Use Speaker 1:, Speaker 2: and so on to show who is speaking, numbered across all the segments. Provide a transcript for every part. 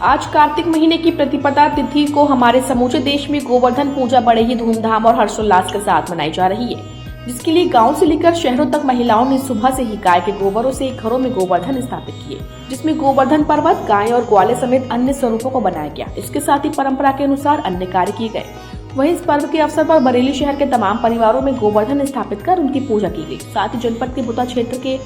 Speaker 1: आज कार्तिक महीने की प्रतिपदा तिथि को हमारे समूचे देश में गोवर्धन पूजा बड़े ही धूमधाम और हर्षोल्लास के साथ मनाई जा रही है, जिसके लिए गांव से लेकर शहरों तक महिलाओं ने सुबह से ही गाय के गोबरों से घरों में गोवर्धन स्थापित किए, जिसमें गोवर्धन पर्वत, गाय और ग्वाले समेत अन्य स्वरूपों को बनाया गया। इसके साथ ही परंपरा के अनुसार अन्य कार्य किए गए। वहीं इस पर्व के अवसर पर बरेली शहर के तमाम परिवारों में गोवर्धन स्थापित कर उनकी पूजा की गई। साथ ही जनपद के बुता क्षेत्र के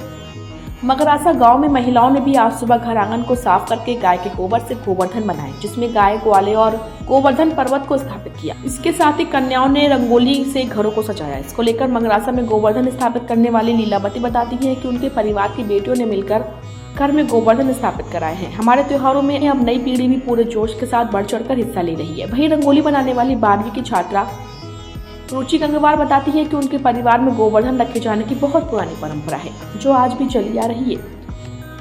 Speaker 1: मगरासा गांव में महिलाओं ने भी आज सुबह घर आंगन को साफ करके गाय के गोबर से गोवर्धन बनाए, जिसमें गाय, ग्वाले और गोवर्धन पर्वत को स्थापित किया। इसके साथ ही कन्याओं ने रंगोली से घरों को सजाया। इसको लेकर मगरासा में गोवर्धन स्थापित करने वाली लीलावती बताती है कि उनके परिवार की बेटियों ने मिलकर घर में गोवर्धन स्थापित कराए हैं। हमारे त्योहारों में अब नई पीढ़ी भी पूरे जोश के साथ बढ़ चढ़कर हिस्सा ले रही है। वहीं रंगोली बनाने वाली 12वीं की छात्रा रुचि गंगवार बताती है कि उनके परिवार में गोवर्धन रखे जाने की बहुत पुरानी परंपरा है, जो आज भी चली आ रही है।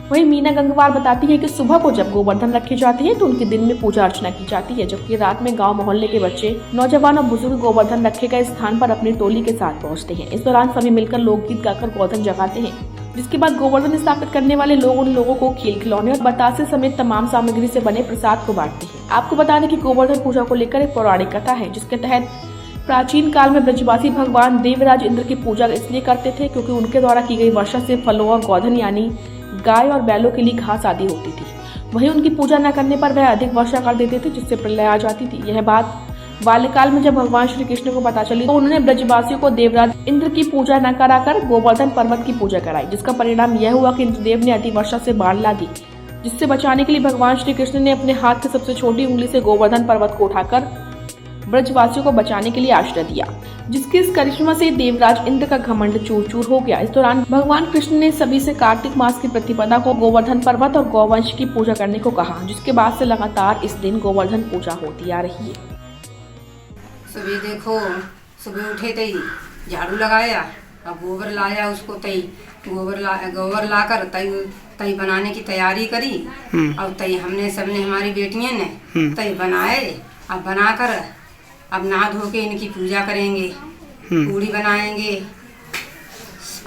Speaker 1: वहीं मीना गंगवार बताती है कि सुबह को जब गोवर्धन रखे जाते हैं तो उनके दिन में पूजा अर्चना की जाती है, जबकि रात में गांव मोहल्ले के बच्चे, नौजवान और बुजुर्ग गोवर्धन रखे गए स्थान पर अपनी टोली के साथ पहुंचते हैं। इस दौरान सभी मिलकर लोकगीत गाकर गोवर्धन जगाते हैं, जिसके बाद गोवर्धन स्थापित करने वाले लोग उन लोगों को खेल खिलौने और बतासे समेत तमाम सामग्री से बने प्रसाद को बांटते हैं। आपको बता दें कि गोवर्धन पूजा को लेकर एक पौराणिक कथा है, जिसके तहत प्राचीन काल में ब्रजवासी भगवान देवराज इंद्र की पूजा इसलिए करते थे क्योंकि उनके द्वारा की गई वर्षा से फलों और गोधन यानी गाय और बैलों के लिए घास आदि होती थी। वहीं उनकी पूजा न करने पर वह अधिक वर्षा कर देते थे, जिससे प्रलय आ जाती थी। यह बात बाल्यकाल में जब भगवान श्री कृष्ण को पता चली तो उन्होंने ब्रजवासियों को देवराज इंद्र की पूजा न कराकर गोवर्धन पर्वत की पूजा कराई, जिसका परिणाम यह हुआ कि इंद्रदेव ने अति वर्षा से बाढ़ ला दी, जिससे बचाने के लिए भगवान श्री कृष्ण ने अपने हाथ की सबसे छोटी उंगली से गोवर्धन पर्वत को उठाकर ब्रजवासियों को बचाने के लिए आश्रय दिया, जिसके इस करिश्मा से देवराज इंद्र का घमंड चूर चूर हो गया। इस दौरान भगवान कृष्ण ने सभी से कार्तिक मास की प्रतिपदा को गोवर्धन पर्वत और गौवंश की पूजा करने को कहा, जिसके बाद से लगातार इस दिन गोवर्धन पूजा होती आ रही है।
Speaker 2: सुबह देखो, सुबह उठे तई झाड़ू लगाया और गोबर लाया, उसको तई गोबर लाकर तई बनाने की तैयारी करी और तई हमने सबने हमारी बेटियां ने तई बनाए। अब बनाकर अब नहा धो के इनकी पूजा करेंगे, पूड़ी बनाएंगे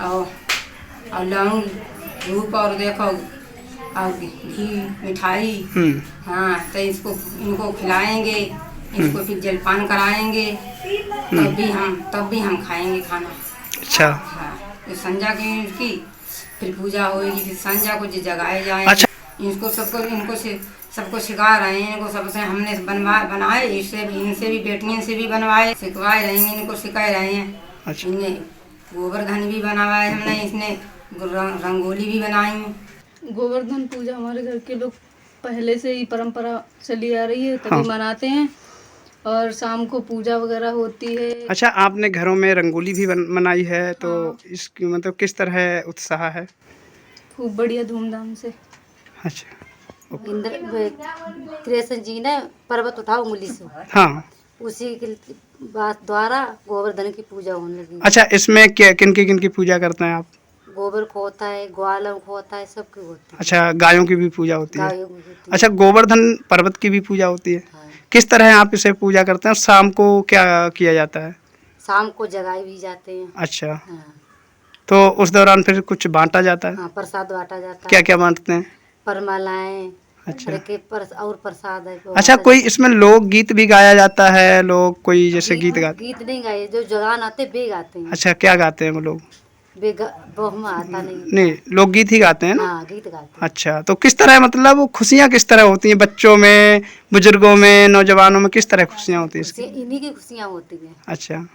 Speaker 2: और लौंग धूप और देखो और घी मिठाई, हाँ तो इनको खिलाएंगे, इसको फिर जलपान कराएंगे, तब भी हम खाएंगे खाना। अच्छा, हाँ तो संजा की फिर पूजा होगी, फिर संजा को जगाए जाए। अच्छा। सबको सिखा रहे हैं, इनको सबसे हमने बनाए, इनसे भी बेटियों से भी बनवाए, सिखवाए रहे हैं, इनको सिखाए रहे हैं। अच्छा। इन्हें गोवर्धन भी बनवाए हमने, इसने रंगोली भी बनाई।
Speaker 3: गोवर्धन पूजा हमारे घर के लोग पहले से ही परंपरा चली आ रही है, तभी मनाते हैं और शाम को पूजा वगैरह होती है।
Speaker 4: अच्छा, आपने घरों में रंगोली भी बनाई है, तो इसकी मतलब किस तरह उत्साह है?
Speaker 3: खूब बढ़िया धूमधाम से।
Speaker 4: अच्छा।
Speaker 5: इंद्र कृष्ण जी ने पर्वत उठाओ उंगली से,
Speaker 4: हाँ,
Speaker 5: उसी के बात द्वारा गोवर्धन की पूजा होने लगी।
Speaker 4: अच्छा, इसमें क्या किन की पूजा करते हैं आप?
Speaker 5: गोबर को होता है, ग्वालों को होता है, सबकी होती है।
Speaker 4: अच्छा, गायों की भी पूजा होती है?
Speaker 5: गायों की होती है।
Speaker 4: अच्छा, गोवर्धन पर्वत की भी पूजा होती है?
Speaker 5: हाँ।
Speaker 4: किस तरह आप इसे पूजा करते हैं? शाम को क्या किया जाता है?
Speaker 5: शाम को जगाए भी जाते हैं।
Speaker 4: अच्छा।
Speaker 5: हाँ।
Speaker 4: तो उस दौरान फिर कुछ बांटा जाता है?
Speaker 5: हाँ, प्रसाद बांटा जाता है।
Speaker 4: क्या क्या बांटते हैं?
Speaker 5: परमालाएं।
Speaker 4: अच्छा।
Speaker 5: और प्रसाद है।
Speaker 4: अच्छा, कोई इसमें लोक गीत भी गाया जाता है? लोग कोई जैसे गीत गाते?
Speaker 5: गीत नहीं गाए, जो जगान आते बे गाते हैं।
Speaker 4: अच्छा, क्या गाते हैं वो लोग?
Speaker 5: बहुमा आता नहीं,
Speaker 4: लोकगीत ही गाते हैं ना?
Speaker 5: हाँ, गीत गाते हैं।
Speaker 4: अच्छा, तो किस तरह मतलब खुशियाँ किस तरह होती हैं? बच्चों में, बुजुर्गों में, नौजवानों में किस तरह खुशियाँ होती हैं इसकी?
Speaker 5: इन्हीं की खुशियाँ होती हैं।
Speaker 4: अच्छा।